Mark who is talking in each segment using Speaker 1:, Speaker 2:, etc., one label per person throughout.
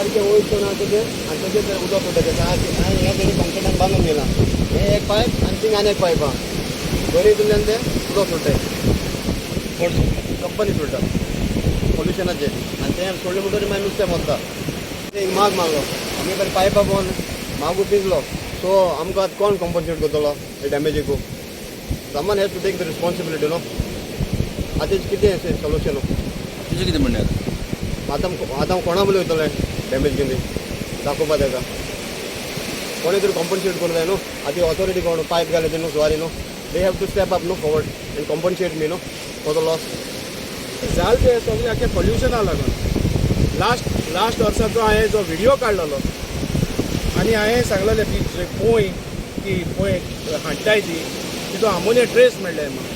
Speaker 1: सारखे वयरसून तुझे आणि तुझे ते उदक सुटायचे आणि हे तरी कॉन्क्रिटान बांधून गेला हे एक पाईप आणि थिंग आनी एक पाईप हा दोन्हीतल्यान ते उदक सुटताय कंपनी सुटता पोल्युशनाचे आणि ते सोडले म्हणटरी मागीर नुस्तें मरता ते माग मागलो आमी बरें पायपा पोवन मागू पिजलो सो आमकां आतां कोण कॉम्पन्सेट करतलो हे डॅमेजीकू someone has to take the responsibility no आतां कितें सोल्युशन
Speaker 2: तुजें कितें म्हणणें
Speaker 1: आतां कोणा बी वयतलें डॅमेज कितें दाखोवपा ताका कोणी तरी कॉम्पन्सेट करूं जाय न्हू आतां ऑथॉरिटी कोण पायप घालता न्हू सुवारी न्हू they have to step up न्हू फॉरवर्ड एंड कॉम्पन्सेट मी न्हू फॉर द लॉस
Speaker 3: जाल ते सगळें आख्या पोल्युशना लागून लास्ट वर्साचो हांवें जो व्हिडिओ काडलेलो आनी हांवें सांगलेलें ती पळय हाडटाय ती तितून आमोनिया ट्रेस मेळ्ळे म्हणून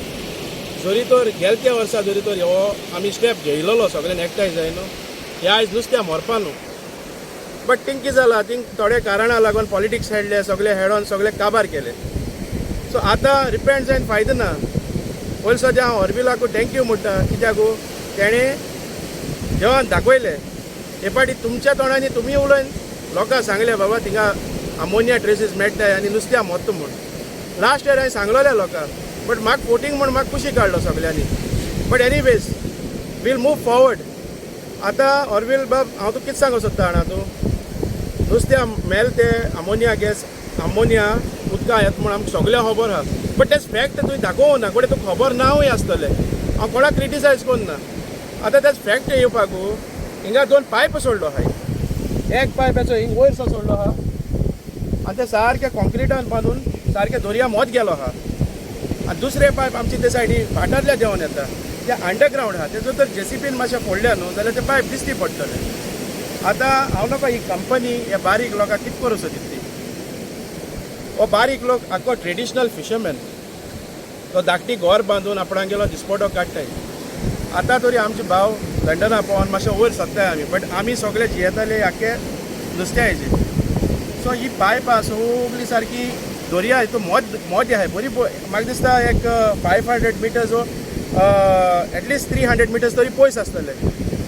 Speaker 3: जरी तर गेल्या त्या वर्सा जरी तर हो आमी स्टेप घेयलोलो सगळ्यांनी एकठांय जाय न्हू हे आयज नुस्त्या मरपा न्हू बट थिंग कितें जालां थिंग थोडे कारणां लागून पॉलिटिक्स हेडले सगळे हेडोन सगळे काबार केले सो आतां रिपेंट जायन फायदो ना पयलीं सद्या हांव हॉर्बिलाकू थँक्यू म्हणटा कित्याकू तेणें देवान दाखयलें हे फाटी तुमच्या तोंडांनी तुमी उलयन लोकांक सांगलें बाबा थिंगा आमोनिया ट्रेसीस मेळटाय आनी नुस्त्या मरता म्हूण लास्ट इयर हांवें सांगलोलें लोकांक बट म्हाका फोटींग म्हूण म्हाका खुशी काडलो सगळ्यांनी but anyways we'll move forward आतां हॉर्बिल बाब हांव तुका कितें सांगूंक सोदता जाणा तूं नुस्त्या मेल ते आमोनिया गॅस आमोनिया उदकां येता म्हूण आमकां सगळ्यांक खबर आहा बट तेच फॅक्ट तुवें दाखोवं ना कोणें तुका खबर नावूय आसतलें हांव कोणाक क्रिटिसायज करना आतां तेच फॅक्ट येवपाकू हिंगा 2 पायप सोडलो आहाय एक पायपाचो हिंग वयरसो सोडलो आहा आनी ते सारके कॉन्क्रिटान बांदून सारके दर्या मोत गेलो आहा आनी दुसरे पायप आमचे ते सायडी फाटरल्या देंवन येता ते अंडरग्रावंड आहा तेजो तर जेसीपीन मातशें फोडल्या न्हू जाल्यार ते पायप दिसती पडटले आतां हांव नाका ही कंपनी हे बारीक लोकांक कितें करूं सोदितली हो बारीक लोक आख्खो ट्रेडिशनल फिशरमॅन तो धाकटी घर बांदून आपणाक गेलो दिसपटो काडटाय आतां तरी आमचे भाव लंडना पावोन मातशें वयर सरताय आमी बट आमी सगळे जियेताले आख्खे नुस्त्या हेजे सो ही पायपां सगळी सारकी दर्या हितून मोद आहाय बरी म्हाका दिसता एक 500 मिटर्स एटलिस्ट 300 मिटर्स तरी पयस आसतले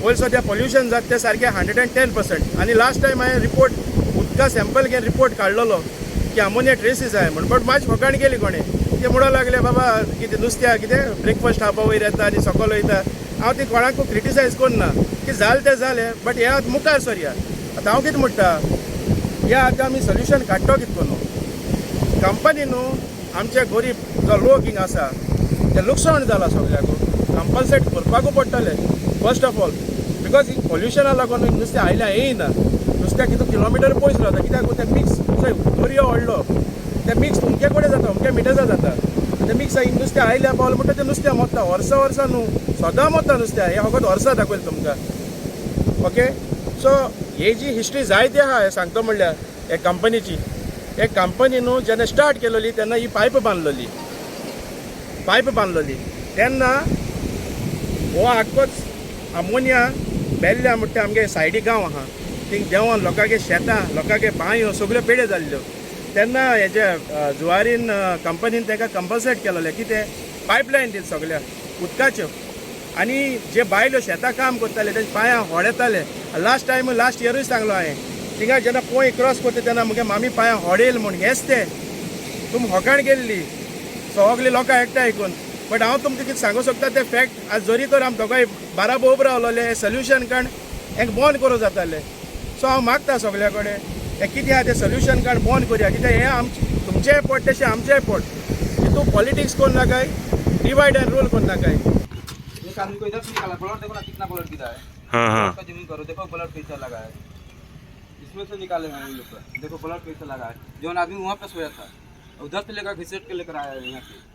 Speaker 3: वयर सद्या पोल्युशन जाता ते सारके 110% आनी लास्ट टायम हांवें रिपोर्ट उदका सॅम्पल घेवन रिपोर्ट काडलेलो की आमोनिया ट्रेसीस आहाय म्हणून बट म्हाजी फकाण केली कोणें ते म्हणूं लागले बाबा कितें नुस्त्या कितें ब्रेकफास्ट खावपा वयर येता आनी सकयल वयता हांव ती कोणाकूय क्रिटिसायज करना की जालें तें जालें बट हे आतां मुखार सरया आतां हांव कितें म्हणटा हे आतां आमी सोल्युशन काडटो कितें करून कंपनी न्हू आमचे गरीब जो लोक हिंगा आसा ते लुकसाण जाला सगळ्याक कंपल्सेट करपाकू पडटलें फर्स्ट ऑफ ऑल बिकॉज ही पोल्युशना लागून नुस्तें आयल्या येयना नुस्त्या कितू किलोमिटर पयस रावता कित्याक ते मिक्स दर्यो व्हडलो ते मिक्स अमके कडेन जाता अमके मिटर्सा जाता ते मिक्स नुस्तें आयल्या पावलें म्हणटा तें नुस्तें मरता वर्सा न्हू सदां मरता नुस्तें हे फकत वर्सा दाखयलें तुमकां ओके सो ही जी हिस्ट्री जायती आहा हें सांगता म्हणल्यार हे कंपनीची हे कंपनी न्हू जेन्ना स्टार्ट केलोली तेन्ना ही पायप बांदलोली तेन्ना हो आख्खोच आमोनिया बेल्ल्या म्हणटा आमगे सायडी गांव आहा थिंग देंवन लोकांगे शेतां लोकांगे बांयो सगळ्यो पेड्यो जाल्ल्यो तेन्ना हेजे जुवारीन कंपनीन तांकां कंपल्सेट केलोलें कितें पायपलायन दिली सगळ्याक उदकाच्यो आनी जे बायल्यो शेतां काम करताले तेजे पांयां व्हड येताले लास्ट इयरूय सांगलो हांवें थिंगा जेन्ना पोय क्रॉस करता तेन्ना मुगे मामी पांयां व्हड येयले म्हूण हेच ते तुमी होकाण गेल्ली सगळीं लोकां एकठांय आयकून बट हांव तुमकां कितें सांगूंक सोदता ते फॅक्ट आज जरी तर आमी दोगांय बाराबोब रावलोले हे सोल्युशन काण हें बंद करूं जातालें सो हांव मागता सगळ्या कडेन हे कितें आहा तें सोल्युशन काण बंद करुया कित्याक हें तुमचेंय पोट तशें आमचेंय पोट हितून पॉलिटिक्स कोन्न नाकाय डिवायड एंड रूल कोन्न नाकाय
Speaker 2: एक आदमी को इधर से निकाला ब्लड देखो ना कितना ब्लड गिरा है हाँ उसका जमीन करो देखो ब्लड कैसा लगा है इसमें से निकाले हैं ये लोग देखो ब्लड कैसा लगा है जो आदमी वहाँ पे सोया था उधर से लेकर घिसट के लेकर आया है यहाँ से